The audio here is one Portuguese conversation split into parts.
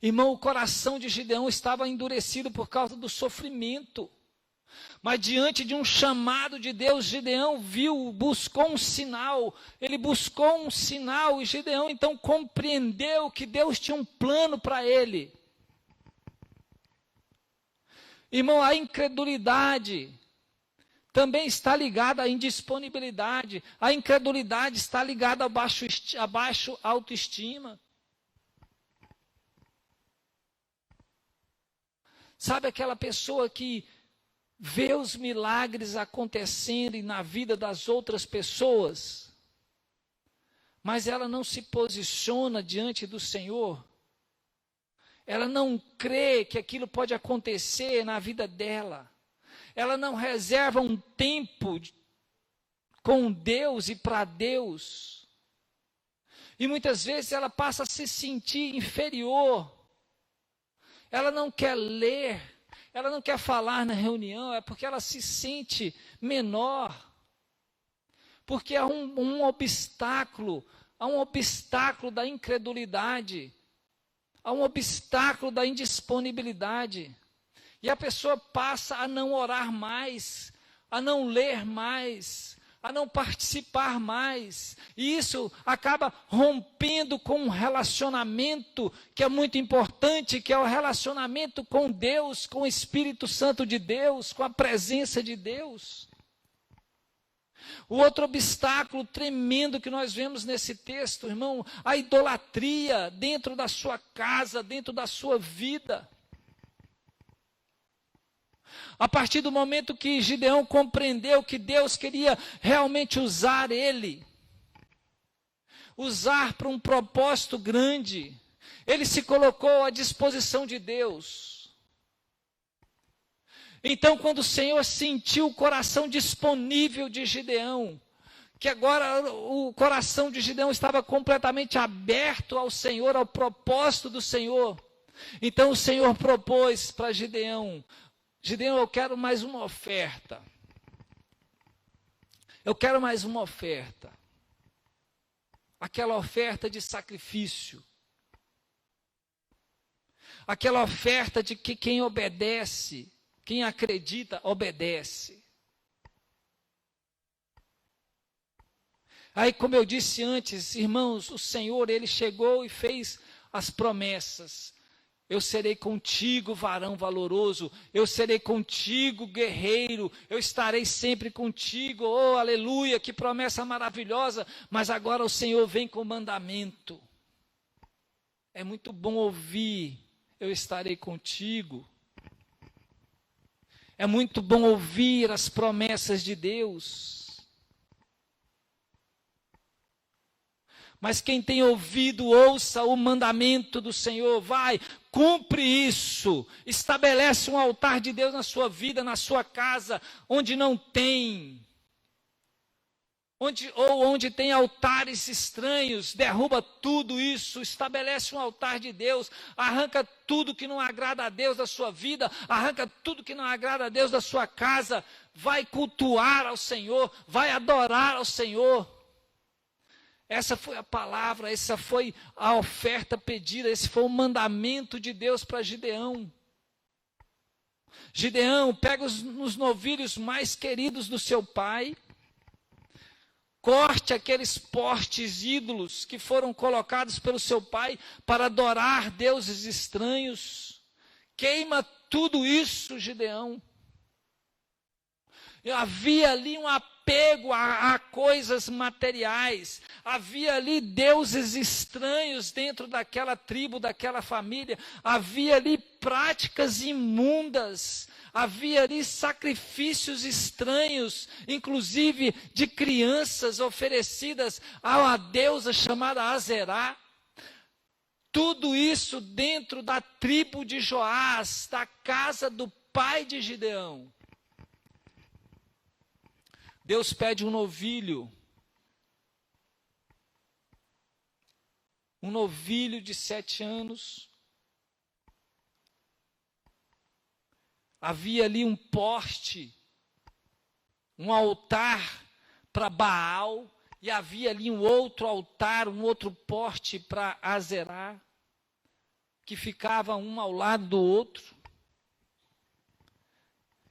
Irmão, o coração de Gideão estava endurecido por causa do sofrimento. Mas diante de um chamado de Deus, Gideão buscou um sinal. Ele buscou um sinal e Gideão então compreendeu que Deus tinha um plano para ele. Irmão, a incredulidade também está ligada à indisponibilidade. A incredulidade está ligada à baixa autoestima. Sabe aquela pessoa que vê os milagres acontecerem na vida das outras pessoas, mas ela não se posiciona diante do Senhor? Ela não crê que aquilo pode acontecer na vida dela. Ela não reserva um tempo com Deus e para Deus. E muitas vezes ela passa a se sentir inferior. Ela não quer ler, ela não quer falar na reunião, é porque ela se sente menor. Porque há um obstáculo da incredulidade, há um obstáculo da indisponibilidade. E a pessoa passa a não orar mais, a não ler mais, a não participar mais. E isso acaba rompendo com um relacionamento que é muito importante, que é o relacionamento com Deus, com o Espírito Santo de Deus, com a presença de Deus. O outro obstáculo tremendo que nós vemos nesse texto, irmão, a idolatria dentro da sua casa, dentro da sua vida. A partir do momento que Gideão compreendeu que Deus queria realmente usar ele, usar para um propósito grande, ele se colocou à disposição de Deus. Então, quando o Senhor sentiu o coração disponível de Gideão, que agora o coração de Gideão estava completamente aberto ao Senhor, ao propósito do Senhor, então o Senhor propôs para Gideão: Gideão, eu quero mais uma oferta. Eu quero mais uma oferta. Aquela oferta de sacrifício. Aquela oferta de que quem obedece, quem acredita, obedece. Aí, como eu disse antes, irmãos, o Senhor, Ele chegou e fez as promessas. Eu serei contigo, varão valoroso. Eu serei contigo, guerreiro. Eu estarei sempre contigo. Oh, aleluia, que promessa maravilhosa. Mas agora o Senhor vem com mandamento. É muito bom ouvir: eu estarei contigo. É muito bom ouvir as promessas de Deus. Mas quem tem ouvido, ouça o mandamento do Senhor. Vai, cumpre isso. Estabelece um altar de Deus na sua vida, na sua casa, onde não tem. Onde tem altares estranhos, derruba tudo isso, estabelece um altar de Deus, arranca tudo que não agrada a Deus da sua vida, arranca tudo que não agrada a Deus da sua casa, vai cultuar ao Senhor, vai adorar ao Senhor. Essa foi a palavra, essa foi a oferta pedida, esse foi o mandamento de Deus para Gideão. Gideão, pega os novilhos mais queridos do seu pai, corte aqueles postes ídolos que foram colocados pelo seu pai para adorar deuses estranhos. Queima tudo isso, Gideão. Havia ali um apego a coisas materiais, havia ali deuses estranhos dentro daquela tribo, daquela família, havia ali práticas imundas, havia ali sacrifícios estranhos, inclusive de crianças oferecidas a uma deusa chamada Azerá. Tudo isso dentro da tribo de Joás, da casa do pai de Gideão. Deus pede um novilho de 7 anos. Havia ali um poste, um altar para Baal, e havia ali um outro altar, um outro poste para Azerá. que ficavam um ao lado do outro.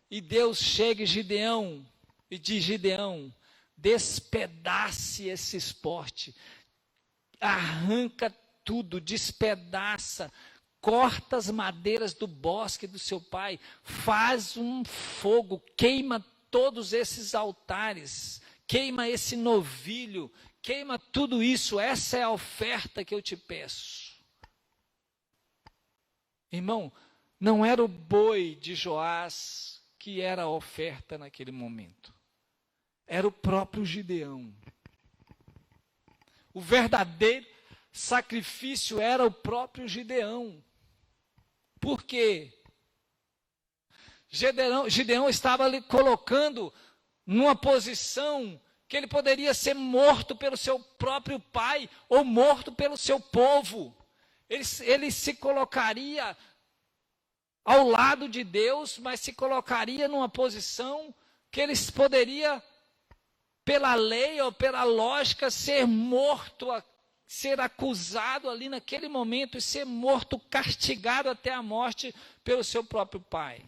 E Deus chega em Gideão e diz: Gideão, despedace esse esporte, arranca tudo, despedaça, corta as madeiras do bosque do seu pai, faz um fogo, queima todos esses altares, queima esse novilho, queima tudo isso, essa é a oferta que eu te peço. Irmão, não era o boi de Joás que era a oferta naquele momento, era o próprio Gideão. O verdadeiro sacrifício era o próprio Gideão. Por quê? Gideão estava ali colocando numa posição que ele poderia ser morto pelo seu próprio pai ou morto pelo seu povo. Ele se colocaria ao lado de Deus, mas se colocaria numa posição que ele poderia, pela lei ou pela lógica, ser morto, ser acusado ali naquele momento e ser morto, castigado até a morte pelo seu próprio pai.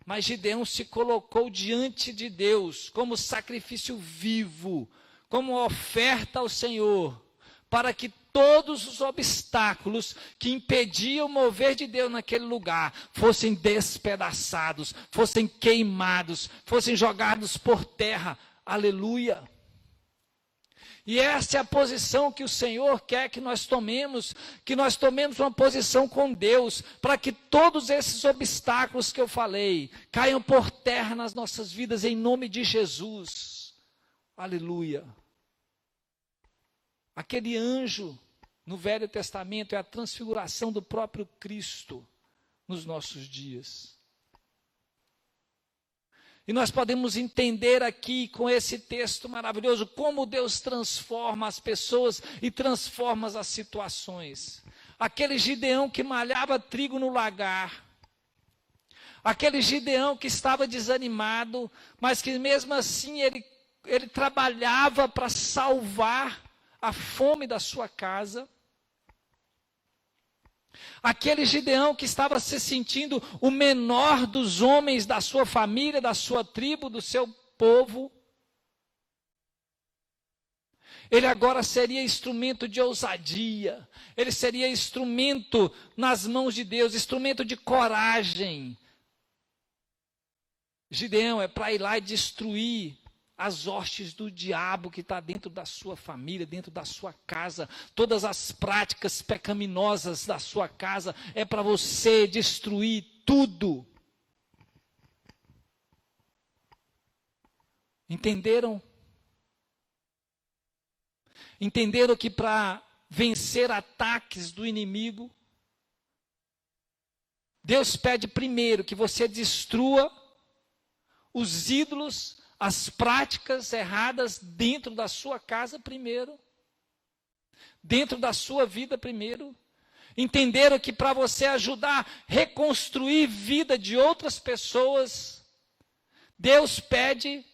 Mas Gideão se colocou diante de Deus como sacrifício vivo, como oferta ao Senhor, para que todos os obstáculos que impediam o mover de Deus naquele lugar fossem despedaçados, fossem queimados, fossem jogados por terra. Aleluia! E essa é a posição que o Senhor quer que nós tomemos uma posição com Deus, para que todos esses obstáculos que eu falei caiam por terra nas nossas vidas, em nome de Jesus. Aleluia. Aquele anjo no Velho Testamento é a transfiguração do próprio Cristo nos nossos dias. E nós podemos entender aqui, com esse texto maravilhoso, como Deus transforma as pessoas e transforma as situações. Aquele Gideão que malhava trigo no lagar, aquele Gideão que estava desanimado, mas que mesmo assim ele trabalhava para salvar a fome da sua casa. Aquele Gideão que estava se sentindo o menor dos homens da sua família, da sua tribo, do seu povo. Ele agora seria instrumento de ousadia, ele seria instrumento nas mãos de Deus, instrumento de coragem. Gideão é para ir lá e destruir as hostes do diabo que está dentro da sua família, dentro da sua casa. Todas as práticas pecaminosas da sua casa, é para você destruir tudo. Entenderam? Entenderam que para vencer ataques do inimigo, Deus pede primeiro que você destrua os ídolos, as práticas erradas dentro da sua casa primeiro, dentro da sua vida primeiro. Entenderam que para você ajudar a reconstruir vida de outras pessoas, Deus pede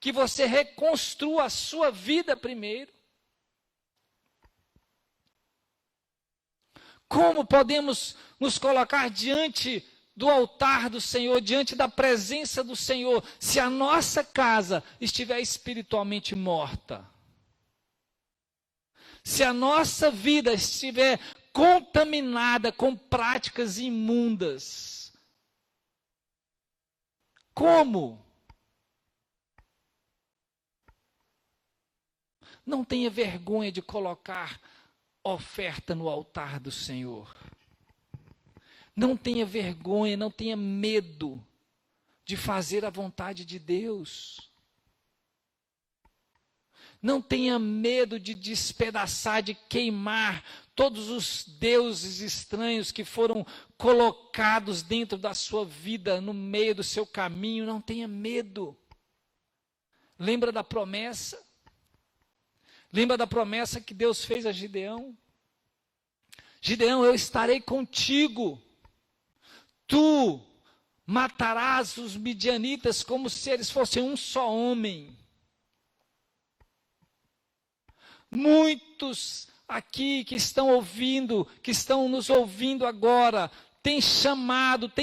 que você reconstrua a sua vida primeiro. Como podemos nos colocar diante do altar do Senhor, diante da presença do Senhor, se a nossa casa estiver espiritualmente morta? Se a nossa vida estiver contaminada com práticas imundas? Como? Não tenha vergonha de colocar oferta no altar do Senhor. Não tenha vergonha, não tenha medo de fazer a vontade de Deus. Não tenha medo de despedaçar, de queimar todos os deuses estranhos que foram colocados dentro da sua vida, no meio do seu caminho. Não tenha medo. Lembra da promessa? Lembra da promessa que Deus fez a Gideão? Gideão, eu estarei contigo. Tu matarás os midianitas como se eles fossem um só homem. Muitos aqui que estão ouvindo, que estão nos ouvindo agora, tem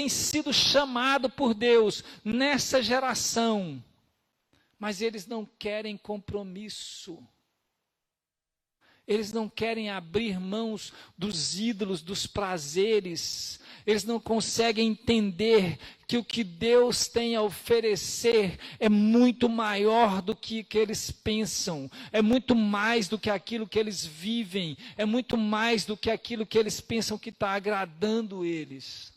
sido chamado por Deus nessa geração, mas eles não querem compromisso. Eles não querem abrir mãos dos ídolos, dos prazeres. Eles não conseguem entender que o que Deus tem a oferecer é muito maior do que eles pensam. É muito mais do que aquilo que eles vivem. É muito mais do que aquilo que eles pensam que está agradando eles.